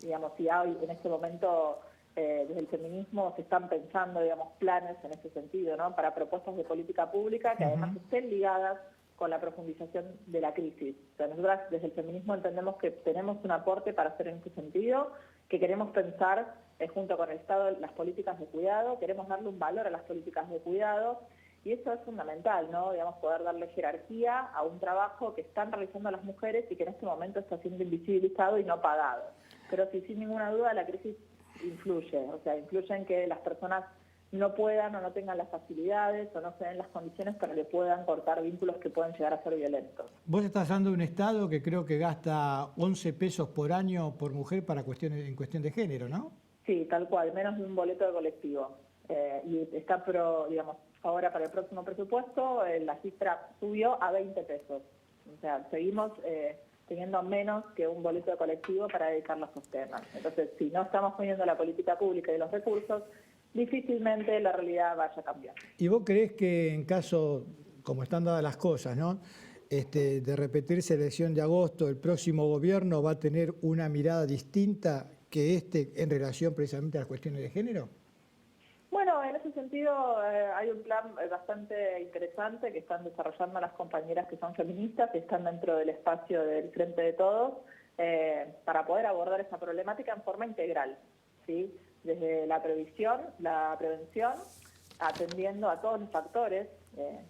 Digamos, si hay en este momento desde el feminismo se están pensando, digamos, planes en ese sentido, ¿no? Para propuestas de política pública que además estén ligadas con la profundización de la crisis. O sea, nosotras desde el feminismo entendemos que tenemos un aporte para hacer en ese sentido, que queremos pensar junto con el Estado las políticas de cuidado, queremos darle un valor a las políticas de cuidado Y eso es fundamental, ¿no? Digamos, poder darle jerarquía a un trabajo que están realizando las mujeres y que en este momento está siendo invisibilizado y no pagado. Pero sí, sin ninguna duda, la crisis influye, o sea, influye en que las personas no puedan o no tengan las facilidades o no se den las condiciones para que puedan cortar vínculos que pueden llegar a ser violentos. Vos estás hablando de un Estado que creo que gasta 11 pesos por año por mujer para en cuestión de género, ¿no? Sí, tal cual, menos de un boleto de colectivo. Y está, digamos, ahora para el próximo presupuesto la cifra subió a 20 pesos. O sea, seguimos teniendo menos que un boleto de colectivo para dedicarlo a esos temas. Entonces, si no estamos poniendo la política pública y los recursos, difícilmente la realidad vaya a cambiar. ¿Y vos creés que en caso, como están dadas las cosas, ¿no? De repetirse la elección de agosto, el próximo gobierno va a tener una mirada distinta que en relación precisamente a las cuestiones de género? Bueno, en ese sentido hay un plan bastante interesante que están desarrollando las compañeras que son feministas y están dentro del espacio del Frente de Todos para poder abordar esa problemática en forma integral, ¿sí? Desde la prevención, atendiendo a todos los factores,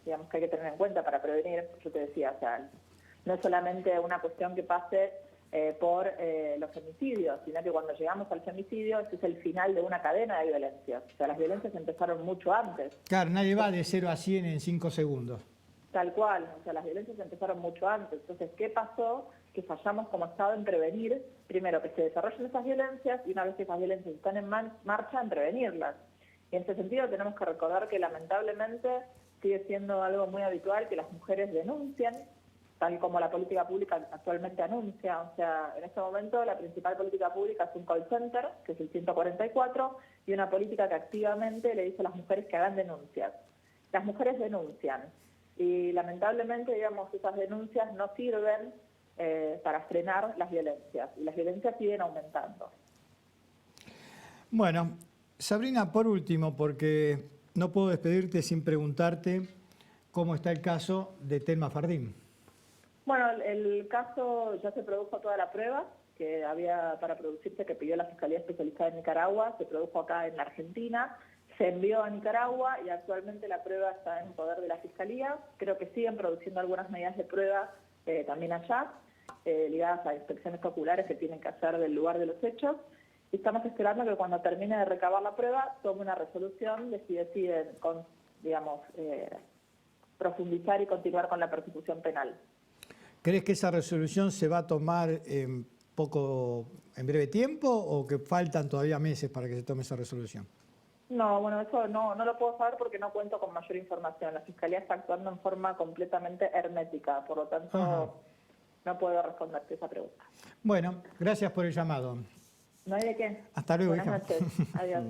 digamos, que hay que tener en cuenta para prevenir. Yo te decía, o sea, no es solamente una cuestión que pase por los femicidios, sino que cuando llegamos al femicidio, ese es el final de una cadena de violencias. O sea, las violencias empezaron mucho antes. Claro, nadie va de 0 a 100 en 5 segundos. Tal cual, o sea, las violencias empezaron mucho antes. Entonces, ¿qué pasó? Que fallamos como Estado en prevenir, primero, que se desarrollen esas violencias y una vez que esas violencias están en marcha, en prevenirlas. Y en ese sentido tenemos que recordar que lamentablemente sigue siendo algo muy habitual que las mujeres denuncien, tal como la política pública actualmente anuncia. O sea, en este momento la principal política pública es un call center, que es el 144, y una política que activamente le dice a las mujeres que hagan denuncias. Las mujeres denuncian y lamentablemente, digamos, esas denuncias no sirven para frenar las violencias, y las violencias siguen aumentando. Bueno, Sabrina, por último, porque no puedo despedirte sin preguntarte cómo está el caso de Thelma Fardín. Bueno, el caso ya se produjo toda la prueba que había para producirse, que pidió la Fiscalía Especializada en Nicaragua, se produjo acá en la Argentina, se envió a Nicaragua y actualmente la prueba está en poder de la Fiscalía. Creo que siguen produciendo algunas medidas de prueba también allá, ligadas a inspecciones oculares que tienen que hacer del lugar de los hechos. Y estamos esperando que cuando termine de recabar la prueba tome una resolución de si deciden, profundizar y continuar con la persecución penal. ¿Crees que esa resolución se va a tomar en breve tiempo o que faltan todavía meses para que se tome esa resolución? No, bueno, eso no lo puedo saber porque no cuento con mayor información. La Fiscalía está actuando en forma completamente hermética, por lo tanto no puedo responderte esa pregunta. Bueno, gracias por el llamado. No hay de qué. Hasta luego, Buenas noches. Adiós.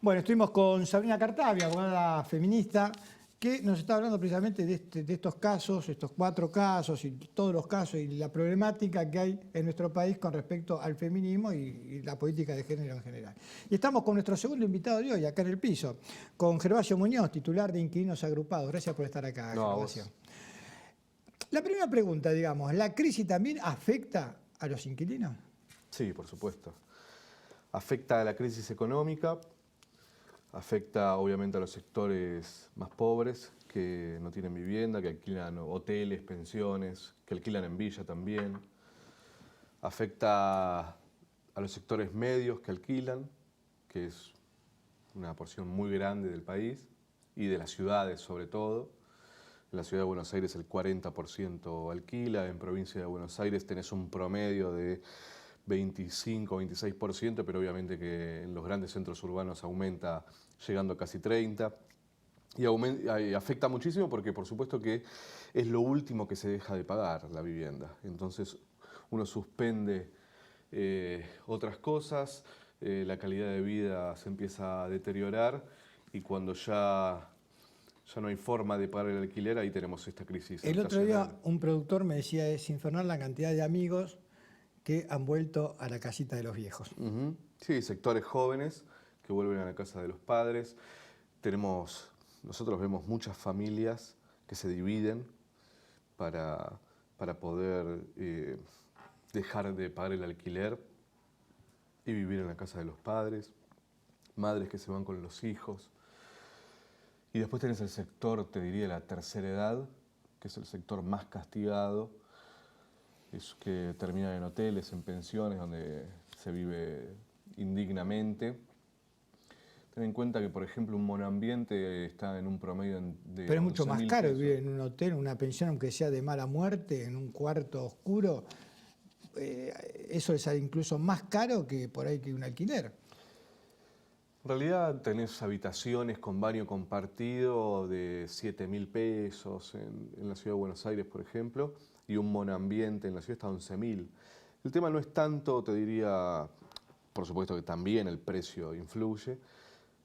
Bueno, estuvimos con Sabrina Cartavia, abogada feminista, que nos está hablando precisamente de estos casos, estos 4 casos y todos los casos y la problemática que hay en nuestro país con respecto al feminismo y la política de género en general. Y estamos con nuestro segundo invitado de hoy, acá en el piso, con Gervasio Muñoz, titular de Inquilinos Agrupados. Gracias por estar acá, Gervasio. La primera pregunta, digamos, ¿la crisis también afecta a los inquilinos? Sí, por supuesto. Afecta a la crisis económica, afecta obviamente a los sectores más pobres que no tienen vivienda, que alquilan hoteles, pensiones, que alquilan en villa también. Afecta a los sectores medios que alquilan, que es una porción muy grande del país y de las ciudades sobre todo. En la ciudad de Buenos Aires el 40% alquila, en provincia de Buenos Aires tenés un promedio de 25, 26%, pero obviamente que en los grandes centros urbanos aumenta llegando a casi 30%. Y afecta muchísimo porque por supuesto que es lo último que se deja de pagar, la vivienda. Entonces uno suspende otras cosas, la calidad de vida se empieza a deteriorar y cuando ya no hay forma de pagar el alquiler, ahí tenemos esta crisis. El otro día un productor me decía, es infernal la cantidad de amigos que han vuelto a la casita de los viejos. Sí, sectores jóvenes que vuelven a la casa de los padres. Nosotros vemos muchas familias que se dividen para poder dejar de pagar el alquiler y vivir en la casa de los padres. Madres que se van con los hijos. Y después tenés el sector, te diría, de la tercera edad, que es el sector más castigado, es que terminan en hoteles, en pensiones, donde se vive indignamente. Ten en cuenta que, por ejemplo, un monoambiente está en un promedio de... Pero es mucho más caro pesos. vivir en un hotel, en una pensión, aunque sea de mala muerte, en un cuarto oscuro. Eso le sale incluso más caro que por ahí que un alquiler. En realidad tenés habitaciones con baño compartido de 7.000 pesos en la ciudad de Buenos Aires, por ejemplo, y un monoambiente en la ciudad está a 11.000. El tema no es tanto, te diría, por supuesto que también el precio influye,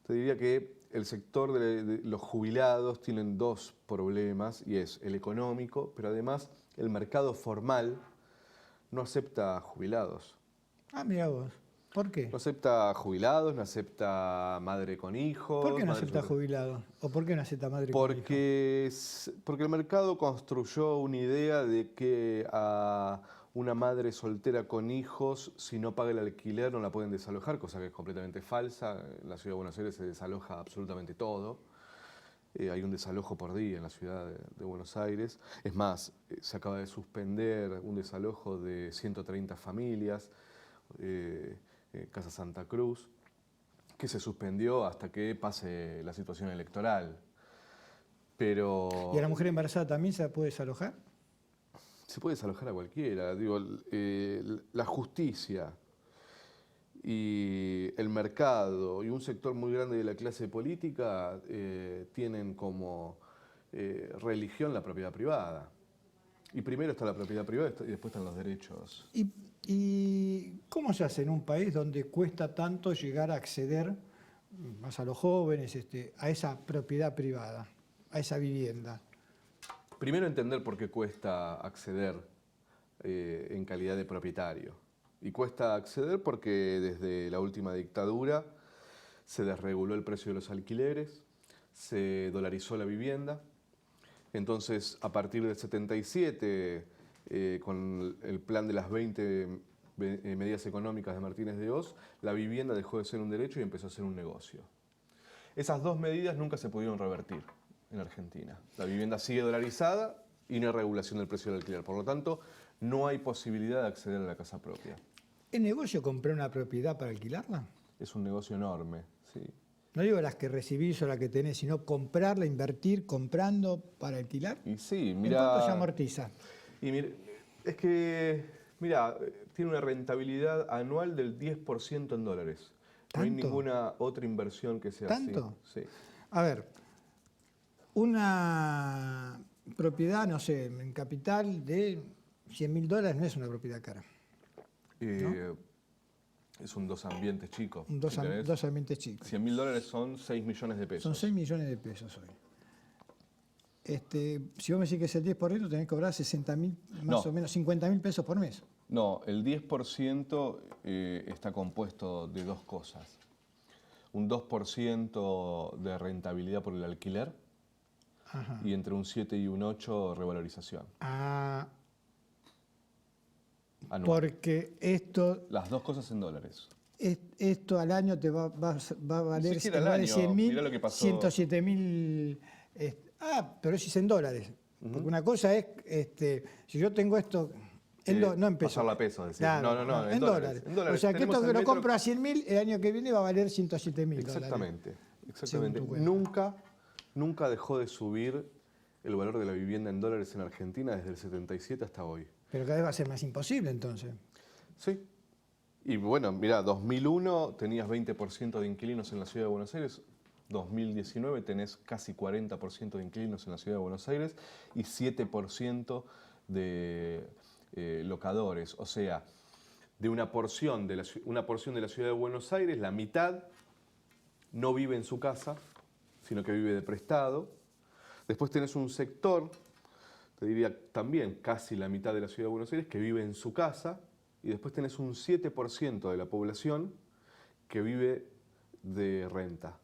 te diría que el sector de los jubilados tienen dos problemas, y es el económico, pero además el mercado formal no acepta jubilados. Ah, mira vos. ¿Por qué? No acepta jubilados, no acepta madre con hijos. ¿Por qué no acepta jubilados? ¿O por qué no acepta madre con hijos? Porque el mercado construyó una idea de que a una madre soltera con hijos, si no paga el alquiler, no la pueden desalojar, cosa que es completamente falsa. En la ciudad de Buenos Aires se desaloja absolutamente todo. Hay un desalojo por día en la ciudad de Buenos Aires. Es más, se acaba de suspender un desalojo de 130 familias. Casa Santa Cruz, que se suspendió hasta que pase la situación electoral. Pero... ¿Y a la mujer embarazada también se la puede desalojar? Se puede desalojar a cualquiera. Digo, la justicia y el mercado y un sector muy grande de la clase política tienen como religión la propiedad privada. Y primero está la propiedad privada y después están los derechos. ¿Y cómo se hace en un país donde cuesta tanto llegar a acceder, más a los jóvenes, a esa propiedad privada, a esa vivienda? Primero entender por qué cuesta acceder en calidad de propietario. Y cuesta acceder porque desde la última dictadura se desreguló el precio de los alquileres, se dolarizó la vivienda. Entonces, a partir del 77, con el plan de las 20 medidas económicas de Martínez de Hoz, la vivienda dejó de ser un derecho y empezó a ser un negocio. Esas dos medidas nunca se pudieron revertir en Argentina. La vivienda sigue dolarizada y no hay regulación del precio del alquiler. Por lo tanto, no hay posibilidad de acceder a la casa propia. ¿Es negocio comprar una propiedad para alquilarla? Es un negocio enorme, sí. No digo las que recibís o las que tenés, sino comprarla, invertir, comprando para alquilar. Y sí, mira... ¿En cuánto se amortiza? Y mira, es que, mira, tiene una rentabilidad anual del 10% en dólares. No hay ninguna otra inversión que sea ¿Tanto? así. Sí. A ver, una propiedad, no sé, en capital de $100.000 no es una propiedad cara. ¿No? Es un dos ambientes chico. Dos ambientes chicos. $100.000 son 6 millones de pesos. Son 6 millones de pesos hoy. Si vos me decís que es el 10%, tenés que cobrar 60.000, más o menos 50.000 pesos por mes. No, el 10% está compuesto de dos cosas. Un 2% de rentabilidad por el alquiler. Ajá. Y entre un 7 y un 8 revalorización. Ah, anual. Porque esto... Las dos cosas en dólares. Esto al año te va a valer, ni siquiera al año. 100.000, 107.000... pero eso es en dólares. Porque una cosa es, si yo tengo esto... no en pesos. Pasarla a pesos, decir. Claro, no, en dólares. O sea, que esto que lo compro a 100.000, el año que viene va a valer 107.000 Exactamente, dólares. exactamente. Nunca dejó de subir el valor de la vivienda en dólares en Argentina desde el 77 hasta hoy. Pero cada vez va a ser más imposible, entonces. Sí. Y bueno, mirá, 2001 tenías 20% de inquilinos en la ciudad de Buenos Aires, 2019 tenés casi 40% de inquilinos en la ciudad de Buenos Aires y 7% de locadores. O sea, de una porción de la ciudad de Buenos Aires, la mitad no vive en su casa, sino que vive de prestado. Después tenés un sector, te diría también casi la mitad de la ciudad de Buenos Aires, que vive en su casa. Y después tenés un 7% de la población que vive de renta,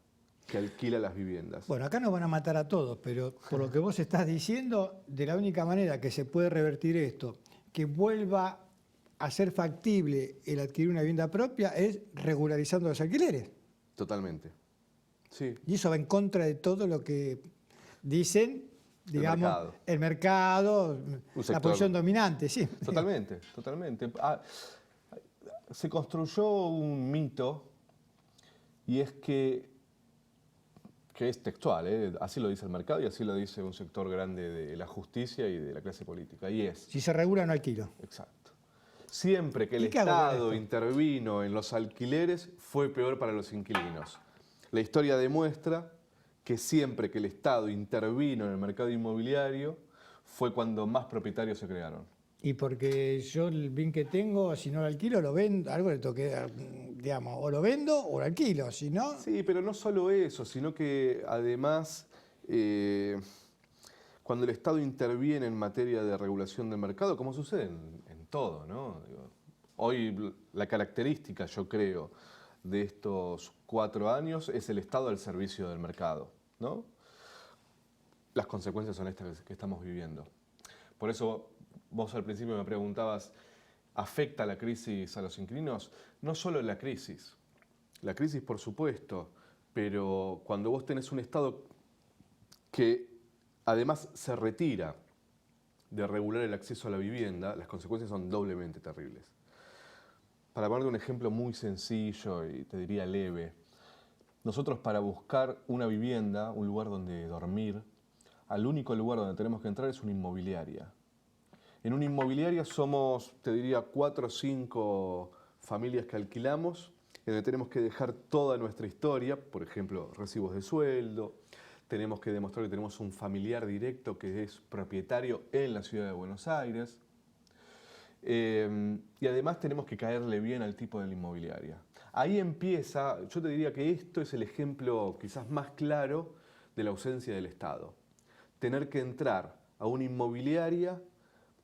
que alquila las viviendas. Bueno, acá nos van a matar a todos, pero por lo que vos estás diciendo, de la única manera que se puede revertir esto, que vuelva a ser factible el adquirir una vivienda propia, es regularizando los alquileres. Totalmente. Sí. Y eso va en contra de todo lo que dicen, digamos, el mercado, la posición dominante, sí. Totalmente, totalmente. Se construyó un mito, y es que es textual, así lo dice el mercado y así lo dice un sector grande de la justicia y de la clase política, y es... Si se regula, no alquilo. Exacto. Siempre que el Estado intervino en los alquileres, fue peor para los inquilinos. La historia demuestra que siempre que el Estado intervino en el mercado inmobiliario, fue cuando más propietarios se crearon. Y porque yo el bien que tengo, si no lo alquilo, lo vendo, algo le toque, digamos, o lo vendo o lo alquilo, si no... Sí, pero no solo eso, sino que además, cuando el Estado interviene en materia de regulación del mercado, como sucede en todo, ¿no? Hoy la característica, yo creo, de estos 4 años es el Estado al servicio del mercado, ¿no? Las consecuencias son estas que estamos viviendo. Por eso, vos al principio me preguntabas, ¿afecta la crisis a los inquilinos? No solo la crisis por supuesto, pero cuando vos tenés un Estado que además se retira de regular el acceso a la vivienda, las consecuencias son doblemente terribles. Para ponerte un ejemplo muy sencillo y te diría leve, nosotros para buscar una vivienda, un lugar donde dormir, al único lugar donde tenemos que entrar es una inmobiliaria. En una inmobiliaria somos, te diría, 4 o 5 familias que alquilamos, en donde tenemos que dejar toda nuestra historia, por ejemplo, recibos de sueldo, tenemos que demostrar que tenemos un familiar directo que es propietario en la ciudad de Buenos Aires, y además tenemos que caerle bien al tipo de la inmobiliaria. Ahí empieza, yo te diría que esto es el ejemplo quizás más claro de la ausencia del Estado. Tener que entrar a una inmobiliaria,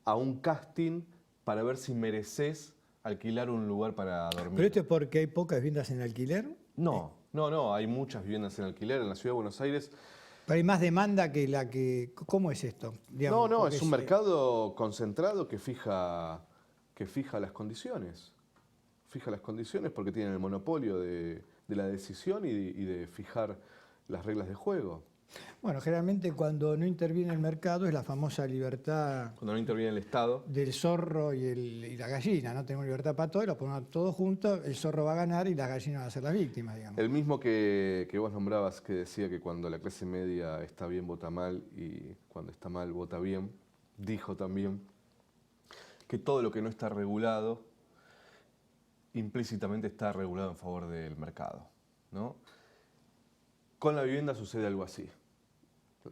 a un casting, para ver si mereces alquilar un lugar para dormir. ¿Pero esto es porque hay pocas viviendas en alquiler? No, hay muchas viviendas en alquiler en la ciudad de Buenos Aires. Pero hay más demanda que la que... ¿Cómo es esto? Digamos, No, es un mercado concentrado que fija las condiciones. Fija las condiciones porque tienen el monopolio de la decisión y de fijar las reglas de juego. Bueno, generalmente cuando no interviene el mercado es la famosa libertad... Cuando no interviene el Estado. Del zorro y la gallina, ¿no? Tenemos libertad para todo y lo ponemos todos juntos, el zorro va a ganar y la gallina va a ser la víctima, digamos. El mismo que vos nombrabas, que decía que cuando la clase media está bien vota mal y cuando está mal vota bien, dijo también que todo lo que no está regulado implícitamente está regulado en favor del mercado, ¿no? Con la vivienda sucede algo así.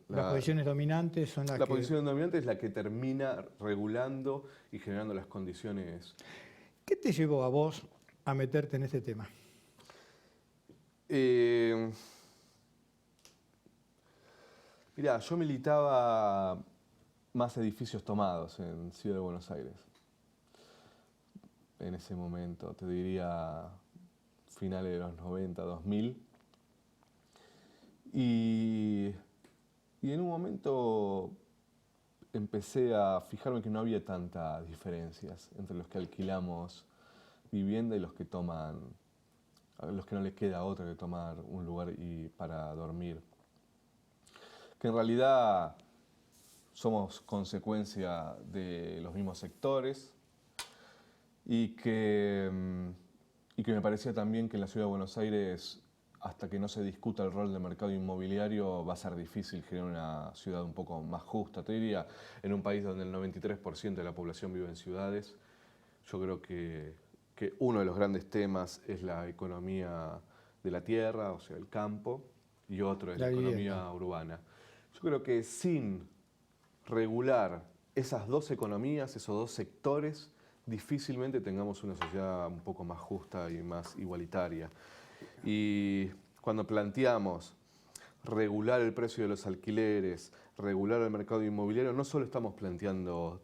Las posiciones dominantes son las que... La posición dominante es la que termina regulando y generando las condiciones. ¿Qué te llevó a vos a meterte en este tema? Mirá, yo militaba más edificios tomados en Ciudad de Buenos Aires. En ese momento, te diría finales de los 90, 2000. Y en un momento empecé a fijarme que no había tantas diferencias entre los que alquilamos vivienda y los que toman, a los que no les queda otra que tomar un lugar para dormir. Que en realidad somos consecuencia de los mismos sectores y que me parecía también que en la Ciudad de Buenos Aires, hasta que no se discuta el rol del mercado inmobiliario, va a ser difícil generar una ciudad un poco más justa. Te diría, en un país donde el 93% de la población vive en ciudades, yo creo que uno de los grandes temas es la economía de la tierra, o sea, el campo, y otro es la economía urbana. Yo creo que sin regular esas dos economías, esos dos sectores, difícilmente tengamos una sociedad un poco más justa y más igualitaria. Y cuando planteamos regular el precio de los alquileres, regular el mercado inmobiliario, no solo estamos planteando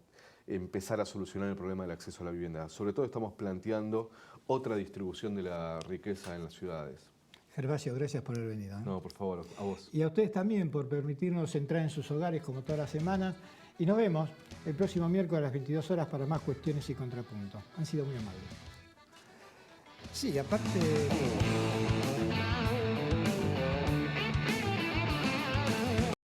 empezar a solucionar el problema del acceso a la vivienda, sobre todo estamos planteando otra distribución de la riqueza en las ciudades. Gervasio, gracias por haber venido. No, por favor, a vos. Y a ustedes también por permitirnos entrar en sus hogares como todas las semanas. Y nos vemos el próximo miércoles a las 22 horas para más cuestiones y contrapuntos. Han sido muy amables. Sí, aparte...